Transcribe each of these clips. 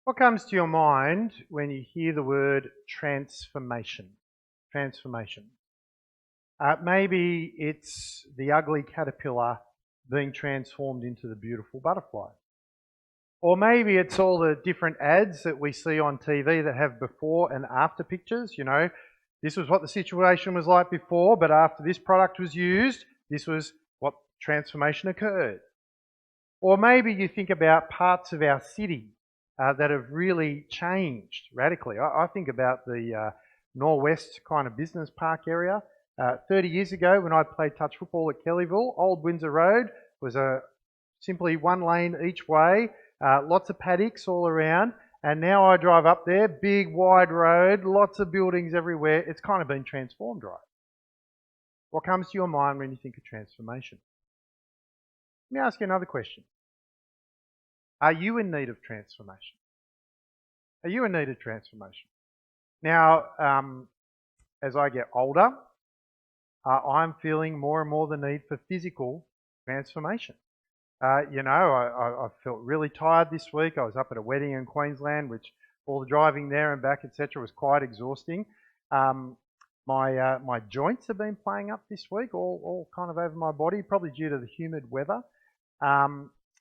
What comes to your mind when you hear the word transformation? Transformation. Maybe it's the ugly caterpillar being transformed into the beautiful butterfly. Or maybe it's all the different ads that we see on TV that have before and after pictures. You know, this was what the situation was like before, but after this product was used, this was what transformation occurred. Or maybe you think about parts of our city that have really changed radically. I think about the Norwest kind of business park area. 30 years ago, when I played touch football at Kellyville, Old Windsor Road was simply one lane each way, lots of paddocks all around. And now I drive up there, big wide road, lots of buildings everywhere. It's kind of been transformed, right? What comes to your mind when you think of transformation? Let me ask you another question. Are you in need of transformation? Are you in need of transformation? Now, as I get older, I'm feeling more and more the need for physical transformation. I felt really tired this week. I was up at a wedding in Queensland, which all the driving there and back, etc., was quite exhausting. My joints have been playing up this week, all kind of over my body, probably due to the humid weather.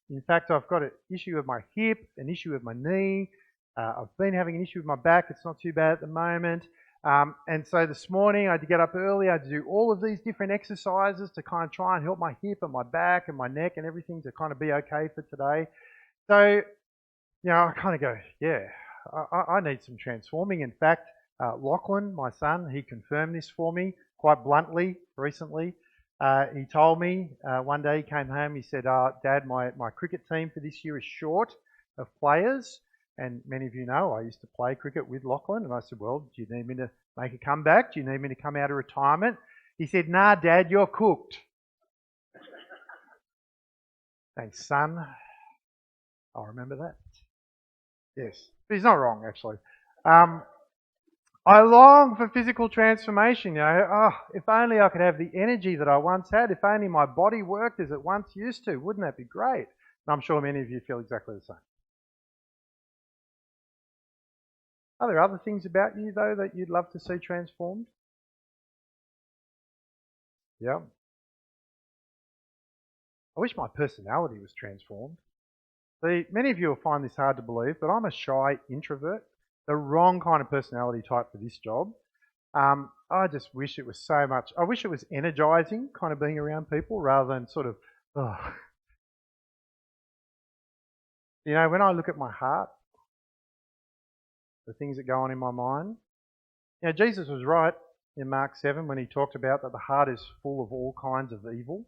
In fact, I've got an issue with my hip, an issue with my knee. I've been having an issue with my back. It's not too bad at the moment. And so this morning I had to get up early. I had to do all of these different exercises to kind of try and help my hip and my back and my neck and everything to kind of be okay for today. So, I kind of go, yeah, I need some transforming. In fact, Lachlan, my son, he confirmed this for me quite bluntly recently. He told me one day, he came home, he said, Dad, my cricket team for this year is short of players. And many of you know I used to play cricket with Lachlan. And I said, well, do you need me to make a comeback? Do you need me to come out of retirement? He said, nah, Dad, you're cooked. Thanks, son. I'll remember that. Yes, but he's not wrong, actually. I long for physical transformation. If only I could have the energy that I once had. If only my body worked as it once used to. Wouldn't that be great? And I'm sure many of you feel exactly the same. Are there other things about you, though, that you'd love to see transformed? Yeah. I wish my personality was transformed. See, many of you will find this hard to believe, but I'm a shy introvert, the wrong kind of personality type for this job. I just wish it was so much. I wish it was energizing, kind of being around people rather than sort of, when I look at my heart, the things that go on in my mind. Jesus was right in Mark 7 when he talked about that the heart is full of all kinds of evil.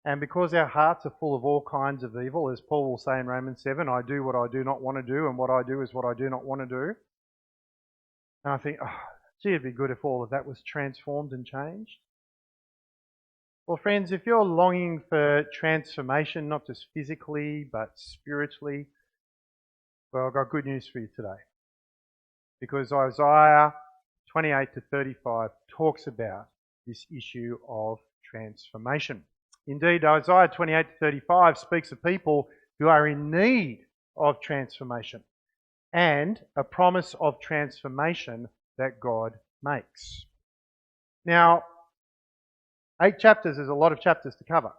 And because our hearts are full of all kinds of evil, as Paul will say in Romans 7, I do what I do not want to do, and what I do is what I do not want to do. And I think, it'd be good if all of that was transformed and changed. Well, friends, if you're longing for transformation, not just physically, but spiritually, well, I've got good news for you today. Because Isaiah 28 to 35 talks about this issue of transformation. Indeed, Isaiah 28 to 35 speaks of people who are in need of transformation and a promise of transformation that God makes. Now, 8 chapters is a lot of chapters to cover.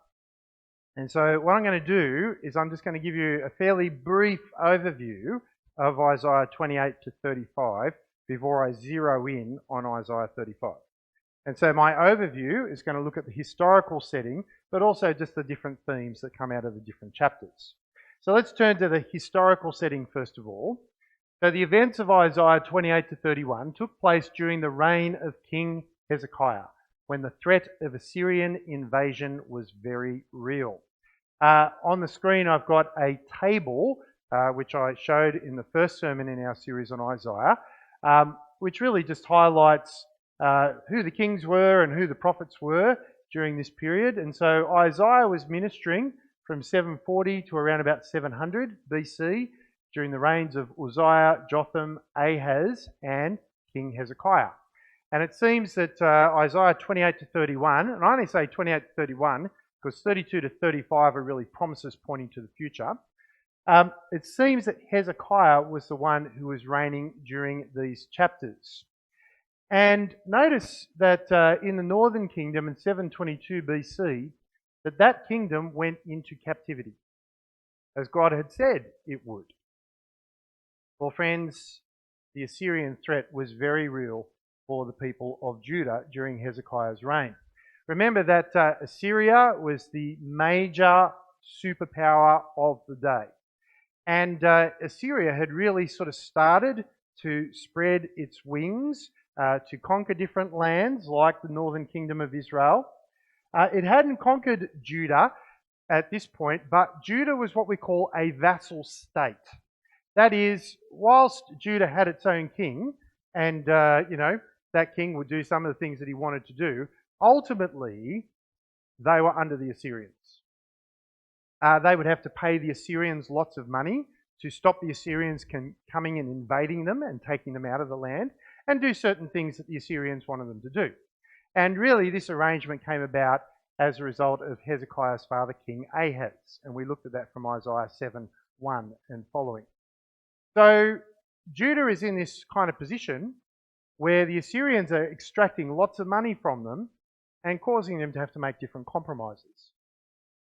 And so what I'm going to do is I'm just going to give you a fairly brief overview of Isaiah 28 to 35 before I zero in on Isaiah 35. And so my overview is going to look at the historical setting, but also just the different themes that come out of the different chapters. So let's turn to the historical setting first of all. So the events of Isaiah 28 to 31 took place during the reign of King Hezekiah, when the threat of Assyrian invasion was very real. On the screen I've got a table which I showed in the first sermon in our series on Isaiah, which really just highlights who the kings were and who the prophets were during this period. And so Isaiah was ministering from 740 to around about 700 BC during the reigns of Uzziah, Jotham, Ahaz, and King Hezekiah. And it seems that Isaiah 28 to 31, and I only say 28 to 31 because 32 to 35 are really promises pointing to the future. It seems that Hezekiah was the one who was reigning during these chapters. And notice that in the northern kingdom in 722 BC, that kingdom went into captivity, as God had said it would. Well, friends, the Assyrian threat was very real for the people of Judah during Hezekiah's reign. Remember that Assyria was the major superpower of the day. And Assyria had really sort of started to spread its wings to conquer different lands like the northern kingdom of Israel. It hadn't conquered Judah at this point, but Judah was what we call a vassal state. That is, whilst Judah had its own king, and that king would do some of the things that he wanted to do, ultimately they were under the Assyrians. They would have to pay the Assyrians lots of money to stop the Assyrians coming and invading them and taking them out of the land, and do certain things that the Assyrians wanted them to do. And really, this arrangement came about as a result of Hezekiah's father, King Ahaz. And we looked at that from Isaiah 7:1 and following. So Judah is in this kind of position where the Assyrians are extracting lots of money from them and causing them to have to make different compromises.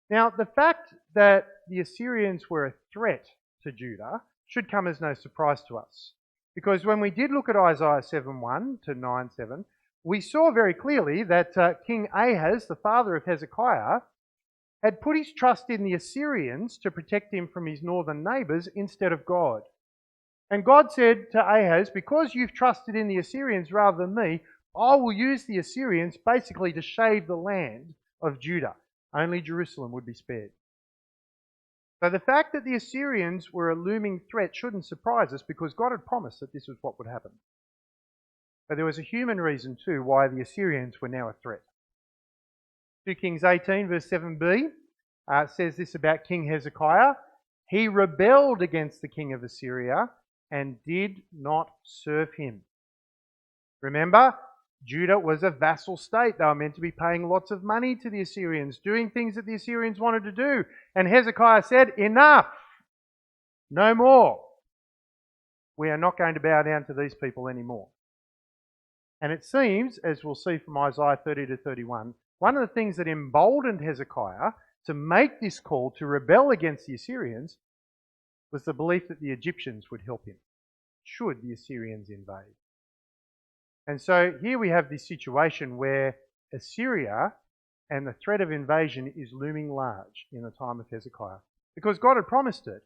Now, the fact that the Assyrians were a threat to Judah should come as no surprise to us. Because when we did look at Isaiah 7:1 to 9:7, we saw very clearly that King Ahaz, the father of Hezekiah, had put his trust in the Assyrians to protect him from his northern neighbours instead of God. And God said to Ahaz, because you've trusted in the Assyrians rather than me, I will use the Assyrians basically to shave the land of Judah. Only Jerusalem would be spared. So the fact that the Assyrians were a looming threat shouldn't surprise us, because God had promised that this was what would happen. But there was a human reason too why the Assyrians were now a threat. 2 Kings 18 verse 7b says this about King Hezekiah. He rebelled against the king of Assyria and did not serve him. Remember, Judah was a vassal state. They were meant to be paying lots of money to the Assyrians, doing things that the Assyrians wanted to do. And Hezekiah said, enough, no more. We are not going to bow down to these people anymore. And it seems, as we'll see from Isaiah 30 to 31, one of the things that emboldened Hezekiah to make this call to rebel against the Assyrians was the belief that the Egyptians would help him should the Assyrians invade. And so here we have this situation where Assyria and the threat of invasion is looming large in the time of Hezekiah. Because God had promised it,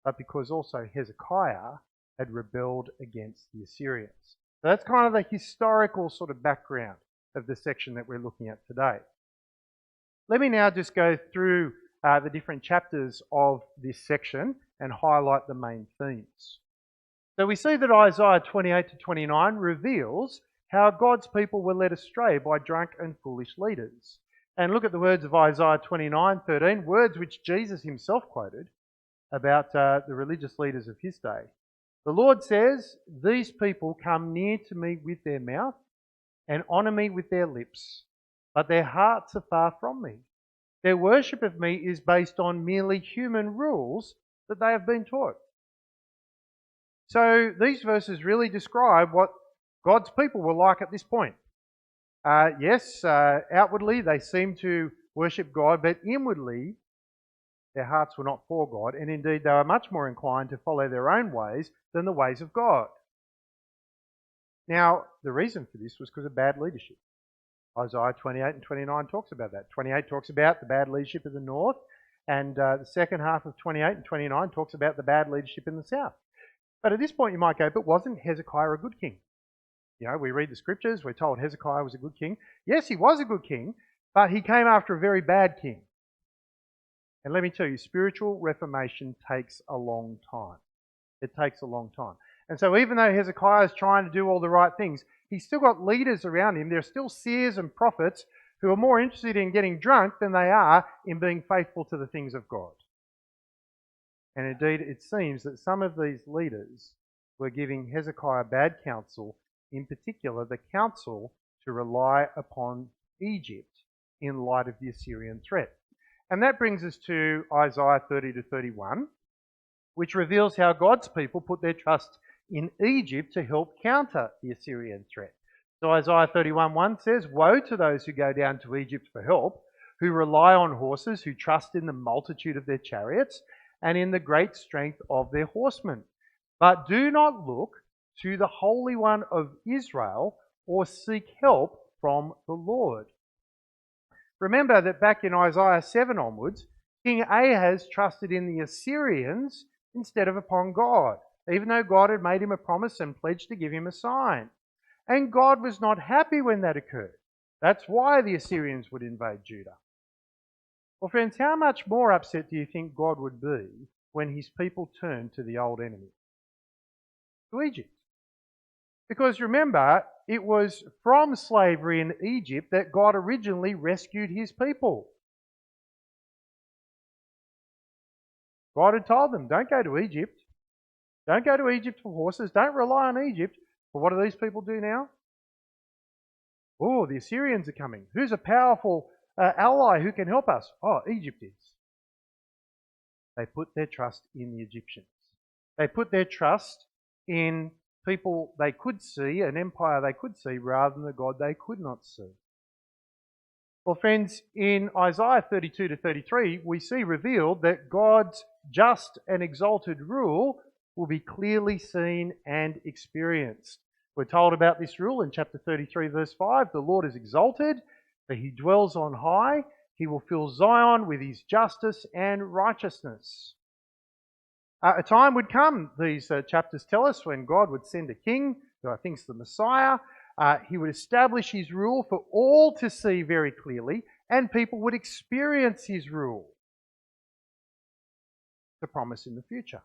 but because also Hezekiah had rebelled against the Assyrians. So that's kind of the historical sort of background of the section that we're looking at today. Let me now just go through the different chapters of this section and highlight the main themes. So we see that Isaiah 28 to 29 reveals how God's people were led astray by drunk and foolish leaders. And look at the words of Isaiah 29:13, words which Jesus himself quoted about the religious leaders of his day. The Lord says, these people come near to me with their mouth and honour me with their lips, but their hearts are far from me. Their worship of me is based on merely human rules that they have been taught. So these verses really describe what God's people were like at this point. Outwardly they seemed to worship God, but inwardly their hearts were not for God, and indeed they were much more inclined to follow their own ways than the ways of God. Now, the reason for this was because of bad leadership. Isaiah 28 and 29 talks about that. 28 talks about the bad leadership of the north, and the second half of 28 and 29 talks about the bad leadership in the south. But at this point you might go, but wasn't Hezekiah a good king? You know, we read the scriptures, we're told Hezekiah was a good king. Yes, he was a good king, but he came after a very bad king. And let me tell you, spiritual reformation takes a long time. It takes a long time. And so even though Hezekiah is trying to do all the right things, he's still got leaders around him. There are still seers and prophets who are more interested in getting drunk than they are in being faithful to the things of God. And indeed, it seems that some of these leaders were giving Hezekiah bad counsel, in particular the counsel to rely upon Egypt in light of the Assyrian threat. And that brings us to Isaiah 30 to 31. which reveals how God's people put their trust in Egypt to help counter the Assyrian threat. So Isaiah 31:1 says, "Woe to those who go down to Egypt for help, who rely on horses, who trust in the multitude of their chariots and in the great strength of their horsemen. But do not look to the Holy One of Israel or seek help from the Lord." Remember that back in Isaiah 7 onwards, King Ahaz trusted in the Assyrians instead of upon God, even though God had made him a promise and pledged to give him a sign. And God was not happy when that occurred. That's why the Assyrians would invade Judah. Well, friends, how much more upset do you think God would be when his people turned to the old enemy? To Egypt. Because remember, it was from slavery in Egypt that God originally rescued his people. God had told them, don't go to Egypt. Don't go to Egypt for horses. Don't rely on Egypt. But what do these people do now? Oh, the Assyrians are coming. Who's a powerful ally who can help us? Oh, Egypt is. They put their trust in the Egyptians. They put their trust in people they could see, an empire they could see, rather than the God they could not see. Well, friends, in Isaiah 32 to 33, we see revealed that God's just and exalted rule will be clearly seen and experienced. We're told about this rule in chapter 33, verse 5. The Lord is exalted, for he dwells on high. He will fill Zion with his justice and righteousness. A time would come, these chapters tell us, when God would send a king, who I think is the Messiah. He would establish his rule for all to see very clearly, and people would experience his rule. The promise in the future.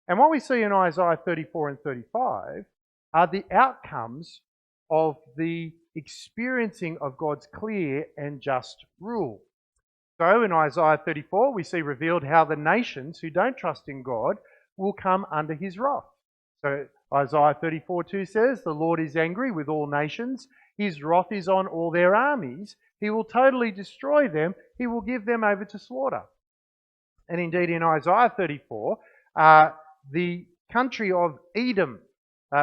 And what we see in Isaiah 34 and 35 are the outcomes of the experiencing of God's clear and just rule. So in Isaiah 34, we see revealed how the nations who don't trust in God will come under his wrath. So Isaiah 34:2 says, "The Lord is angry with all nations. His wrath is on all their armies. He will totally destroy them. He will give them over to slaughter." And indeed in Isaiah 34, the country of Edom,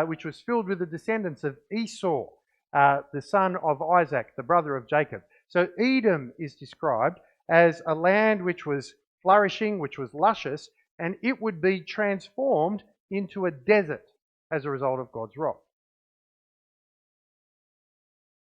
which was filled with the descendants of Esau, the son of Isaac, the brother of Jacob. So Edom is described as a land which was flourishing, which was luscious, and it would be transformed into a desert as a result of God's wrath.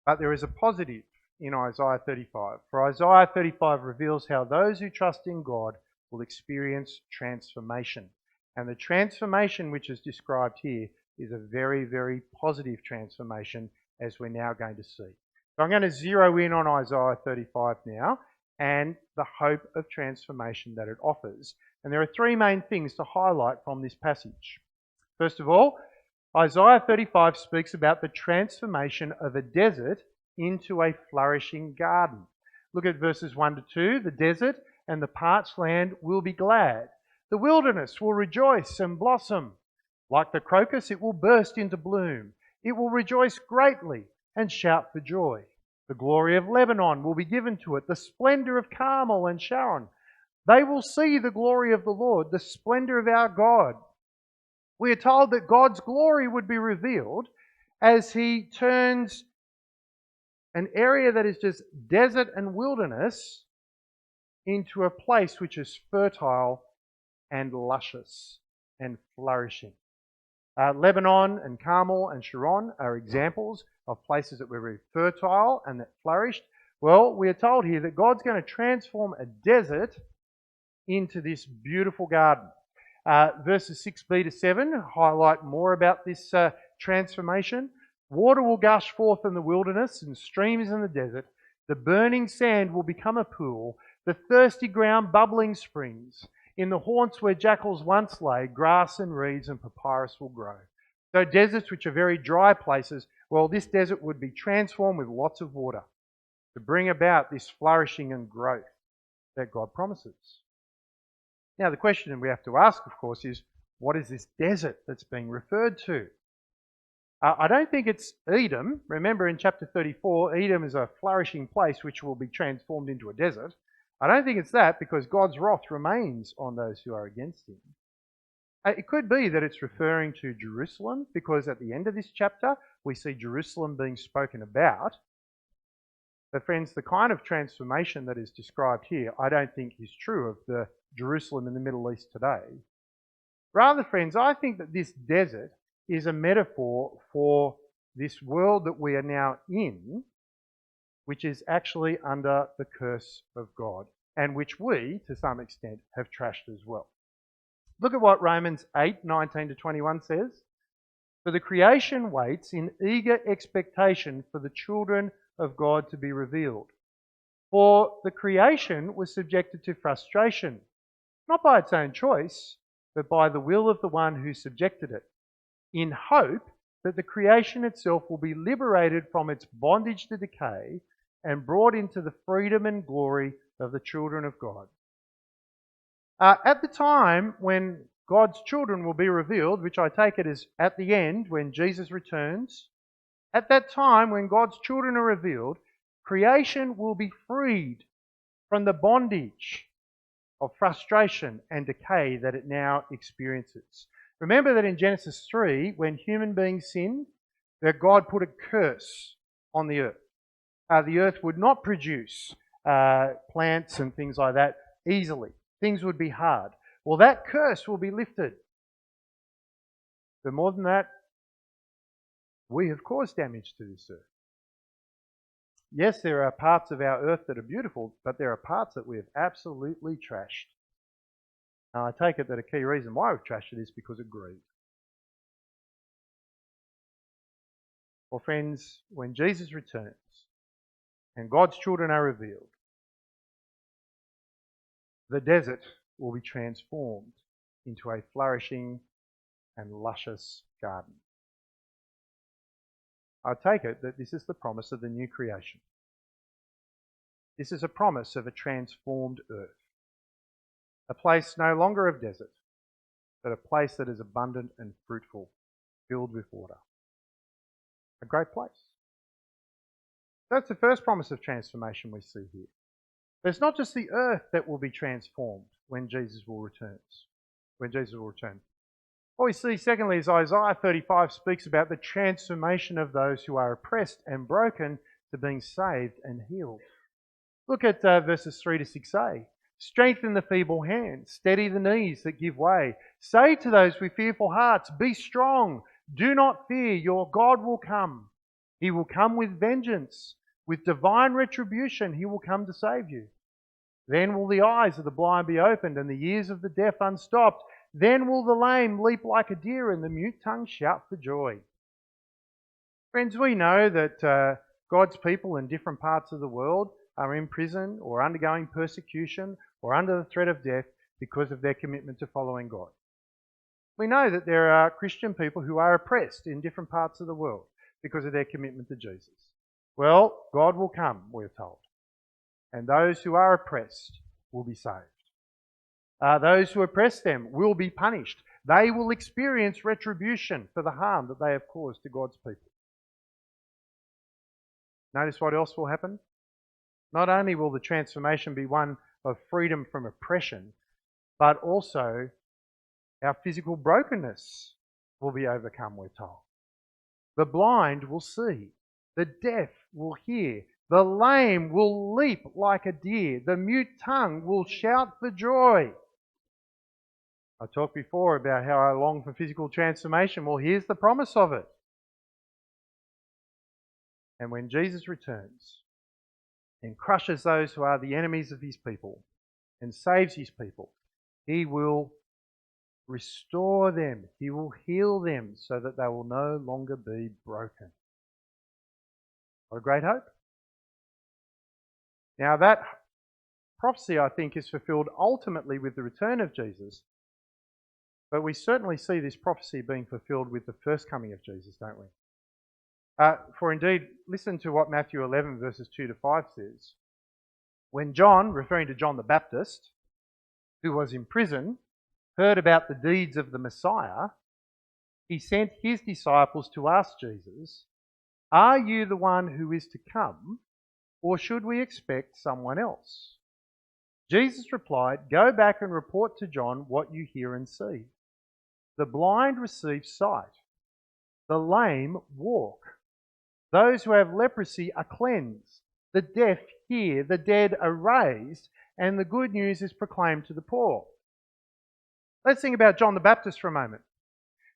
But there is a positive in Isaiah 35. For Isaiah 35 reveals how those who trust in God will experience transformation. And the transformation which is described here is a very, very positive transformation, as we're now going to see. So I'm going to zero in on Isaiah 35 now and the hope of transformation that it offers. And there are three main things to highlight from this passage. First of all, Isaiah 35 speaks about the transformation of a desert into a flourishing garden. Look at verses 1 to 2. The desert and the parched land will be glad. The wilderness will rejoice and blossom. Like the crocus, it will burst into bloom. It will rejoice greatly and shout for joy. The glory of Lebanon will be given to it, the splendor of Carmel and Sharon. They will see the glory of the Lord, the splendor of our God. We are told that God's glory would be revealed as he turns an area that is just desert and wilderness into a place which is fertile and luscious and flourishing. Lebanon and Carmel and Sharon are examples of places that were very fertile and that flourished. Well, we are told here that God's going to transform a desert into this beautiful garden. Verses 6b to 7 highlight more about this transformation. Water will gush forth in the wilderness and streams in the desert. The burning sand will become a pool, the thirsty ground bubbling springs. In the haunts where jackals once lay, grass and reeds and papyrus will grow. So deserts which are very dry places, well, this desert would be transformed with lots of water to bring about this flourishing and growth that God promises. Now the question we have to ask, of course, is what is this desert that's being referred to? I don't think it's Edom. Remember in chapter 34, Edom is a flourishing place which will be transformed into a desert. I don't think it's that, because God's wrath remains on those who are against him. It could be that it's referring to Jerusalem, because at the end of this chapter, we see Jerusalem being spoken about. But friends, the kind of transformation that is described here, I don't think is true of the Jerusalem in the Middle East today. Rather, friends, I think that this desert is a metaphor for this world that we are now in, which is actually under the curse of God, and which we, to some extent, have trashed as well. Look at what Romans 8:19-21 says. For the creation waits in eager expectation for the children of God to be revealed. For the creation was subjected to frustration, not by its own choice, but by the will of the one who subjected it, in hope that the creation itself will be liberated from its bondage to decay and brought into the freedom and glory of the children of God. At the time when God's children will be revealed, which I take it is at the end when Jesus returns, at that time when God's children are revealed, creation will be freed from the bondage of frustration and decay that it now experiences. Remember that in Genesis 3, when human beings sinned, that God put a curse on the earth. The earth would not produce plants and things like that easily. Things would be hard. Well, that curse will be lifted. But more than that, we have caused damage to this earth. Yes, there are parts of our earth that are beautiful, but there are parts that we have absolutely trashed. Now, I take it that a key reason why we've trashed it is because of greed. Well, friends, when Jesus returns and God's children are revealed, the desert will be transformed into a flourishing and luscious garden. I take it that this is the promise of the new creation. This is a promise of a transformed earth. A place no longer of desert, but a place that is abundant and fruitful, filled with water. A great place. That's the first promise of transformation we see here. But it's not just the earth that will be transformed when Jesus will return. What we see, secondly, is Isaiah 35 speaks about the transformation of those who are oppressed and broken to being saved and healed. Look at verses 3-6a. Strengthen the feeble hands, steady the knees that give way. Say to those with fearful hearts, be strong, do not fear, your God will come. He will come with vengeance, with divine retribution, he will come to save you. Then will the eyes of the blind be opened and the ears of the deaf unstopped. Then will the lame leap like a deer and the mute tongue shout for joy. Friends, we know that God's people in different parts of the world are in prison or undergoing persecution or under the threat of death because of their commitment to following God. We know that there are Christian people who are oppressed in different parts of the world because of their commitment to Jesus. Well, God will come, we're told, and those who are oppressed will be saved. Those who oppress them will be punished. They will experience retribution for the harm that they have caused to God's people. Notice what else will happen? Not only will the transformation be one of freedom from oppression, but also our physical brokenness will be overcome, we're told. The blind will see. The deaf will hear. The lame will leap like a deer. The mute tongue will shout for joy. I talked before about how I long for physical transformation. Well, here's the promise of it. And when Jesus returns and crushes those who are the enemies of his people and saves his people, he will restore them. He will heal them so that they will no longer be broken. What a great hope. Now that prophecy, I think, is fulfilled ultimately with the return of Jesus. But we certainly see this prophecy being fulfilled with the first coming of Jesus, don't we? For indeed, listen to what Matthew 11 verses 2-5 says. When John, referring to John the Baptist, who was in prison, heard about the deeds of the Messiah, he sent his disciples to ask Jesus, "Are you the one who is to come, or should we expect someone else?" Jesus replied, "Go back and report to John what you hear and see. The blind receive sight. The lame walk. Those who have leprosy are cleansed. The deaf hear. The dead are raised. And the good news is proclaimed to the poor. Let's think about John the Baptist for a moment.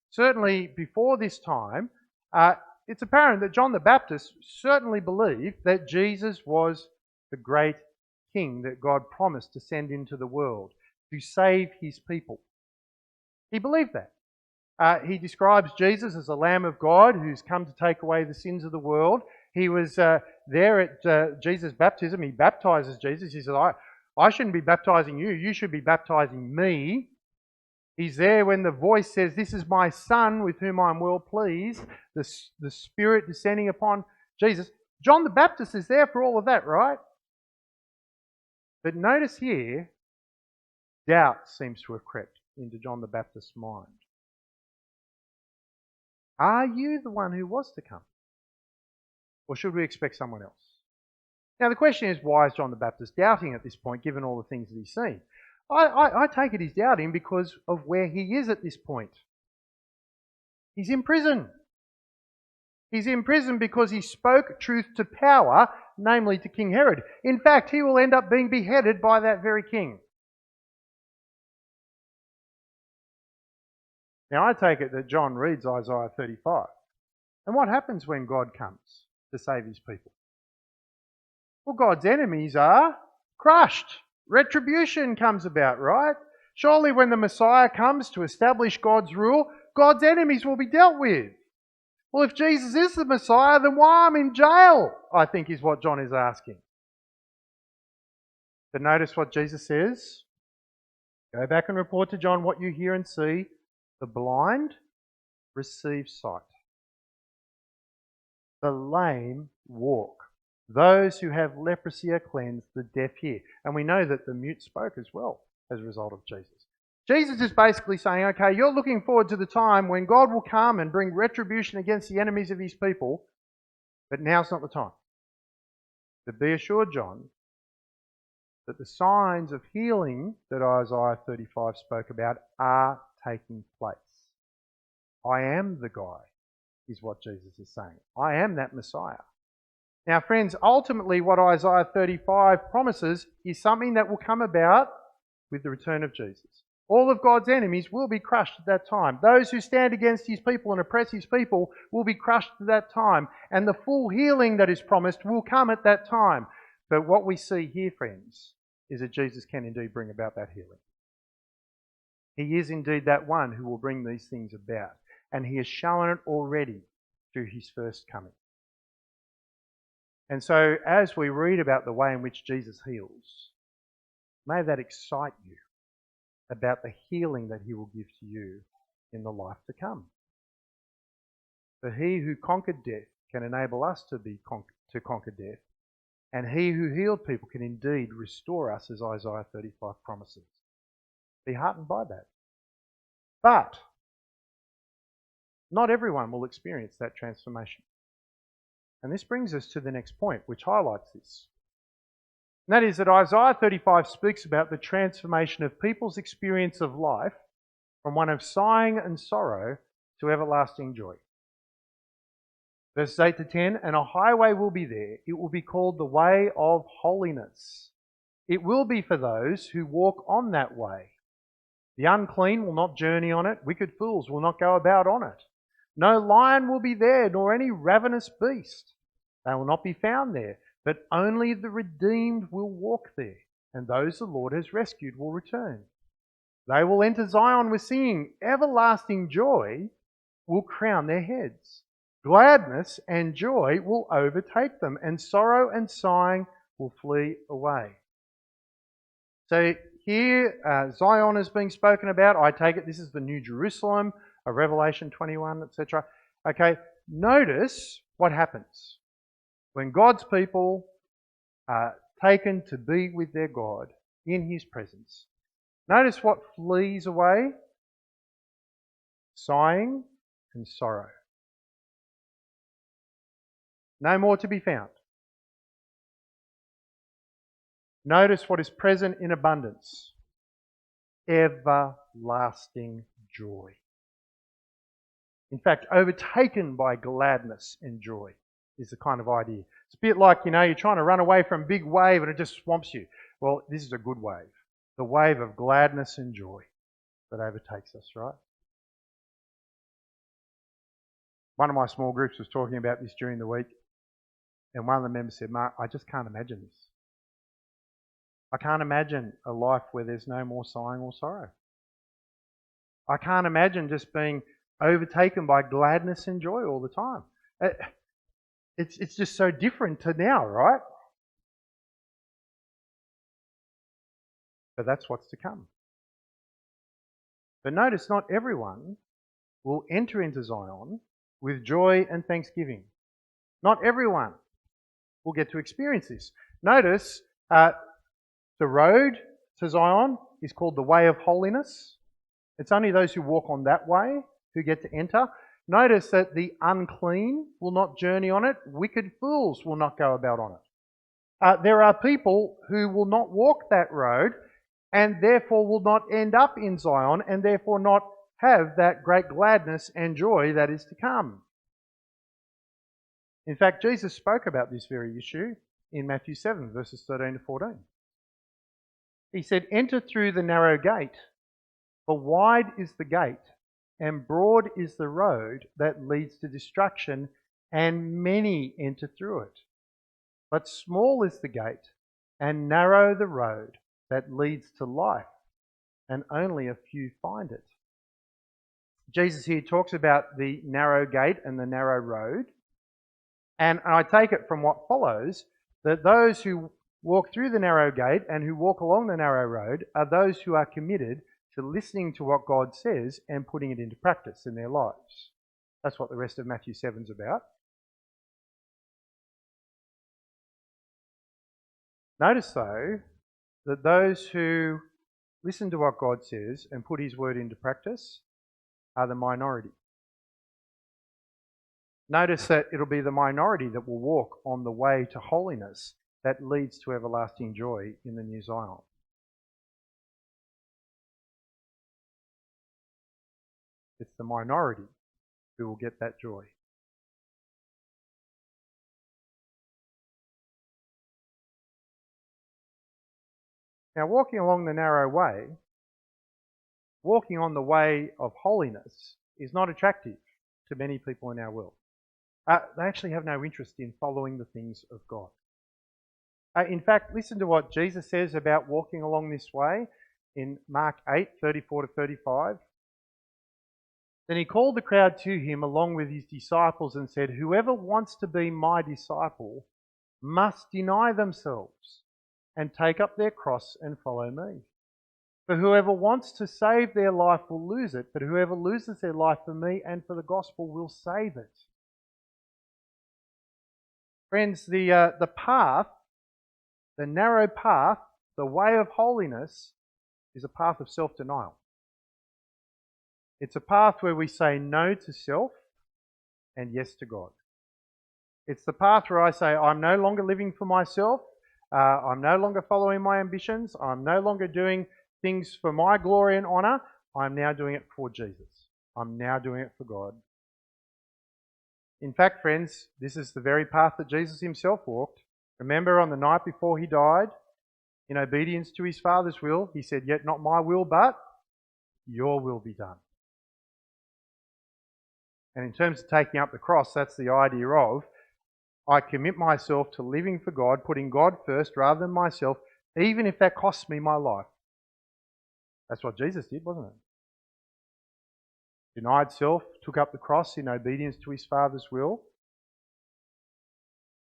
Certainly before this time, it's apparent that John the Baptist certainly believed that Jesus was the great king that God promised to send into the world to save his people. He believed that. He describes Jesus as the Lamb of God who's come to take away the sins of the world. He was there at Jesus' baptism. He baptizes Jesus. He says, I shouldn't be baptizing you. You should be baptizing me. He's there when the voice says, this is my Son with whom I'm well pleased. The Spirit descending upon Jesus. John the Baptist is there for all of that, right? But notice here, doubt seems to have crept into John the Baptist's mind. Are you the one who was to come? Or should we expect someone else? Now the question is, why is John the Baptist doubting at this point, given all the things that he's seen? I take it he's doubting because of where he is at this point. He's in prison. He's in prison because he spoke truth to power, namely to King Herod. In fact, he will end up being beheaded by that very king. Now I take it that John reads Isaiah 35. And what happens when God comes to save his people? Well, God's enemies are crushed. Retribution comes about, right? Surely when the Messiah comes to establish God's rule, God's enemies will be dealt with. Well, if Jesus is the Messiah, then why I'm in jail? I think is what John is asking. But notice what Jesus says. Go back and report to John what you hear and see. The blind receive sight. The lame walk. Those who have leprosy are cleansed, the deaf hear. And we know that the mute spoke as well as a result of Jesus. Jesus is basically saying, okay, you're looking forward to the time when God will come and bring retribution against the enemies of his people, but now's not the time. But be assured, John, that the signs of healing that Isaiah 35 spoke about are taking place. I am the guy, is what Jesus is saying. I am that Messiah. Now, friends, ultimately what Isaiah 35 promises is something that will come about with the return of Jesus. All of God's enemies will be crushed at that time. Those who stand against his people and oppress his people will be crushed at that time. And the full healing that is promised will come at that time. But what we see here, friends, is that Jesus can indeed bring about that healing. He is indeed that one who will bring these things about. And he has shown it already through his first coming. And so as we read about the way in which Jesus heals, may that excite you about the healing that he will give to you in the life to come. For he who conquered death can enable us to conquer death, and he who healed people can indeed restore us, as Isaiah 35 promises. Be heartened by that. But not everyone will experience that transformation. And this brings us to the next point, which highlights this. And that is that Isaiah 35 speaks about the transformation of people's experience of life from one of sighing and sorrow to everlasting joy. Verses 8 to 10, and a highway will be there. It will be called the way of holiness. It will be for those who walk on that way. The unclean will not journey on it. Wicked fools will not go about on it. No lion will be there, nor any ravenous beast. They will not be found there, but only the redeemed will walk there, and those the Lord has rescued will return. They will enter Zion with singing. Everlasting joy will crown their heads. Gladness and joy will overtake them, and sorrow and sighing will flee away. So here, Zion is being spoken about. I take it this is the New Jerusalem, of Revelation 21, etc. Okay, notice what happens when God's people are taken to be with their God in his presence. Notice what flees away: sighing and sorrow. No more to be found. Notice what is present in abundance: everlasting joy. In fact, overtaken by gladness and joy is the kind of idea. It's a bit like, you're trying to run away from a big wave and it just swamps you. Well, this is a good wave. The wave of gladness and joy that overtakes us, right? One of my small groups was talking about this during the week, and one of the members said, "Mark, I just can't imagine this. I can't imagine a life where there's no more sighing or sorrow. I can't imagine just being overtaken by gladness and joy all the time. It's just so different to now, right?" But that's what's to come. But notice, not everyone will enter into Zion with joy and thanksgiving. Not everyone will get to experience this. Notice, the road to Zion is called the way of holiness. It's only those who walk on that way who get to enter. Notice that the unclean will not journey on it. Wicked fools will not go about on it. There are people who will not walk that road and therefore will not end up in Zion and therefore not have that great gladness and joy that is to come. In fact, Jesus spoke about this very issue in Matthew 7, verses 13 to 14. He said, "Enter through the narrow gate, for wide is the gate, and broad is the road that leads to destruction, and many enter through it. But small is the gate, and narrow the road that leads to life, and only a few find it." Jesus here talks about the narrow gate and the narrow road. And I take it from what follows that those who walk through the narrow gate and who walk along the narrow road are those who are committed to listening to what God says and putting it into practice in their lives. That's what the rest of Matthew 7 is about. Notice, though, that those who listen to what God says and put His word into practice are the minority. Notice that it'll be the minority that will walk on the way to holiness that leads to everlasting joy in the New Zion. It's the minority who will get that joy. Now, walking along the narrow way, walking on the way of holiness, is not attractive to many people in our world. They actually have no interest in following the things of God. In fact, listen to what Jesus says about walking along this way in Mark 8, 34 to 35. "Then He called the crowd to Him along with His disciples and said, 'Whoever wants to be my disciple must deny themselves and take up their cross and follow me. For whoever wants to save their life will lose it, but whoever loses their life for me and for the gospel will save it.'" Friends, the path, the narrow path, the way of holiness is a path of self-denial. It's a path where we say no to self and yes to God. It's the path where I say, I'm no longer living for myself. I'm no longer following my ambitions. I'm no longer doing things for my glory and honour. I'm now doing it for Jesus. I'm now doing it for God. In fact, friends, this is the very path that Jesus Himself walked. Remember, on the night before He died, in obedience to His Father's will, He said, "Yet not my will, but your will be done." And in terms of taking up the cross, that's the idea of, I commit myself to living for God, putting God first rather than myself, even if that costs me my life. That's what Jesus did, wasn't it? Denied self, took up the cross in obedience to His Father's will,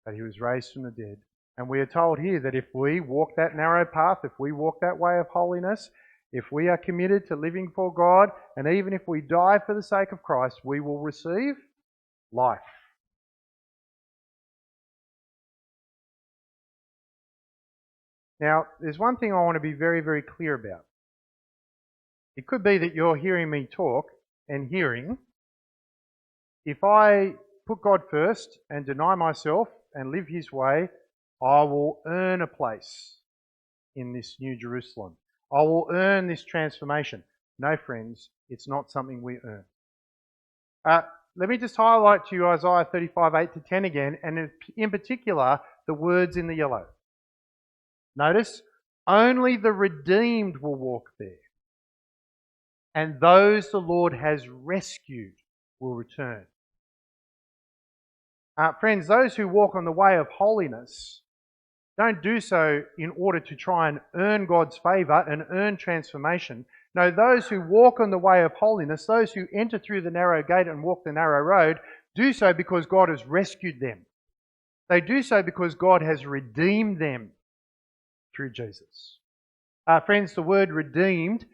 but He was raised from the dead. And we are told here that if we walk that narrow path, if we walk that way of holiness, if we are committed to living for God, and even if we die for the sake of Christ, we will receive life. Now, there's one thing I want to be very, very clear about. It could be that you're hearing me talk and hearing, if I put God first and deny myself and live His way, I will earn a place in this New Jerusalem. I will earn this transformation. No, friends, it's not something we earn. let me just highlight to you Isaiah 35, 8 to 10 again, and in particular, the words in the yellow. Notice, only the redeemed will walk there, and those the Lord has rescued will return. Friends, those who walk on the way of holiness don't do so in order to try and earn God's favour and earn transformation. No, those who walk on the way of holiness, those who enter through the narrow gate and walk the narrow road, do so because God has rescued them. They do so because God has redeemed them through Jesus. Friends, the word redeemed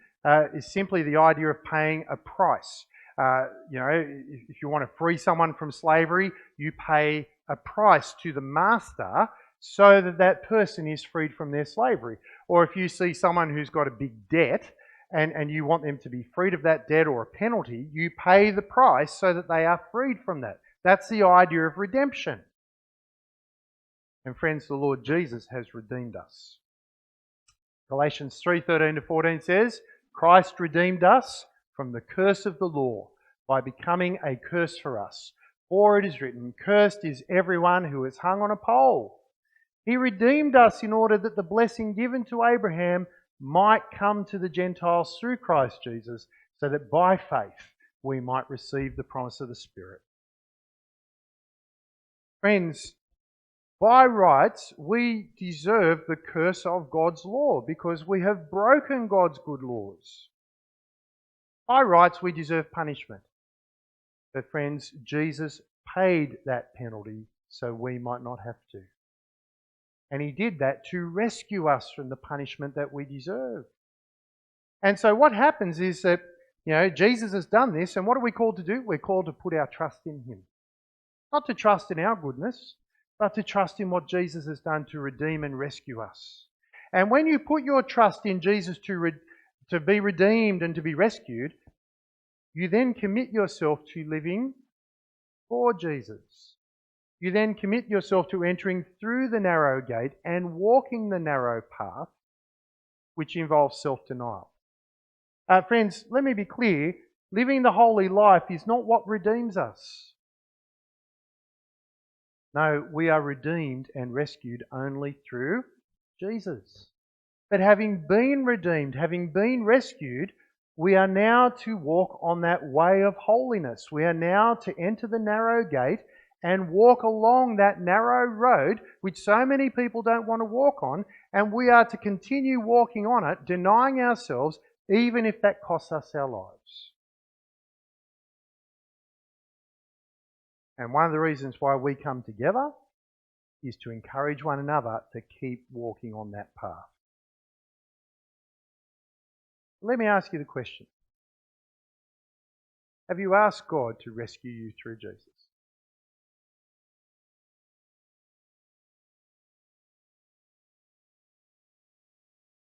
is simply the idea of paying a price. If you want to free someone from slavery, you pay a price to the master so that that person is freed from their slavery. Or if you see someone who's got a big debt and you want them to be freed of that debt or a penalty, you pay the price so that they are freed from that. That's the idea of redemption. And friends, the Lord Jesus has redeemed us. Galatians 3:13 to 14 says, Christ redeemed us from the curse of the law by becoming a curse for us. For it is written, cursed is everyone who is hung on a pole. He redeemed us in order that the blessing given to Abraham might come to the Gentiles through Christ Jesus, so that by faith we might receive the promise of the Spirit. Friends, by rights we deserve the curse of God's law because we have broken God's good laws. By rights we deserve punishment. But friends, Jesus paid that penalty so we might not have to. And he did that to rescue us from the punishment that we deserve. And so what happens is that, Jesus has done this, and what are we called to do? We're called to put our trust in him. Not to trust in our goodness, but to trust in what Jesus has done to redeem and rescue us. And when you put your trust in Jesus to be redeemed and to be rescued, you then commit yourself to living for Jesus. You then commit yourself to entering through the narrow gate and walking the narrow path, which involves self-denial. Friends, let me be clear. Living the holy life is not what redeems us. No, we are redeemed and rescued only through Jesus. But having been redeemed, having been rescued, we are now to walk on that way of holiness. We are now to enter the narrow gate and walk along that narrow road, which so many people don't want to walk on, and we are to continue walking on it, denying ourselves, even if that costs us our lives. And one of the reasons why we come together is to encourage one another to keep walking on that path. Let me ask you the question. Have you asked God to rescue you through Jesus?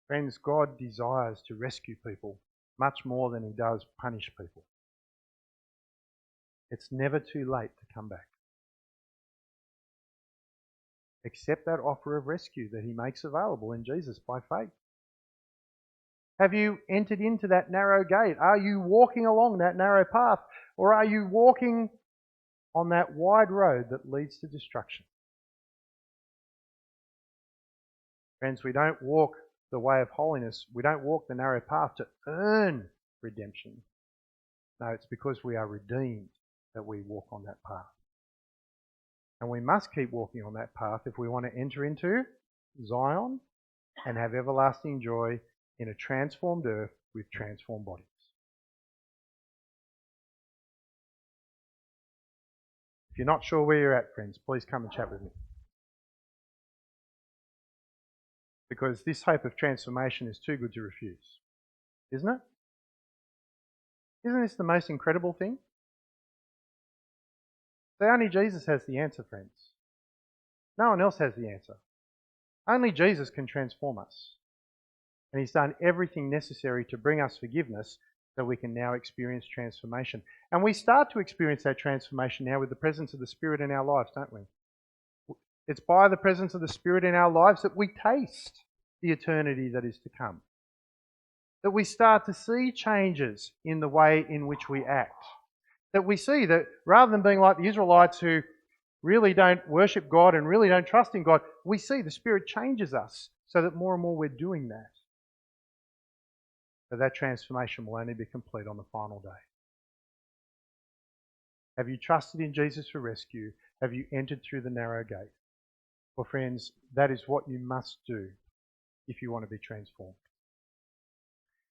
Friends, God desires to rescue people much more than he does punish people. It's never too late to come back. Accept that offer of rescue that he makes available in Jesus by faith. Have you entered into that narrow gate? Are you walking along that narrow path? Or are you walking on that wide road that leads to destruction? Friends, we don't walk the way of holiness. We don't walk the narrow path to earn redemption. No, it's because we are redeemed that we walk on that path. And we must keep walking on that path if we want to enter into Zion and have everlasting joy in a transformed earth with transformed bodies. If you're not sure where you're at, friends, please come and chat with me. Because this hope of transformation is too good to refuse. Isn't it? Isn't this the most incredible thing? So only Jesus has the answer, friends. No one else has the answer. Only Jesus can transform us. And he's done everything necessary to bring us forgiveness so we can now experience transformation. And we start to experience that transformation now with the presence of the Spirit in our lives, don't we? It's by the presence of the Spirit in our lives that we taste the eternity that is to come. That we start to see changes in the way in which we act. That we see that rather than being like the Israelites who really don't worship God and really don't trust in God, we see the Spirit changes us so that more and more we're doing that. But that transformation will only be complete on the final day. Have you trusted in Jesus for rescue? Have you entered through the narrow gate? Well, friends, that is what you must do if you want to be transformed.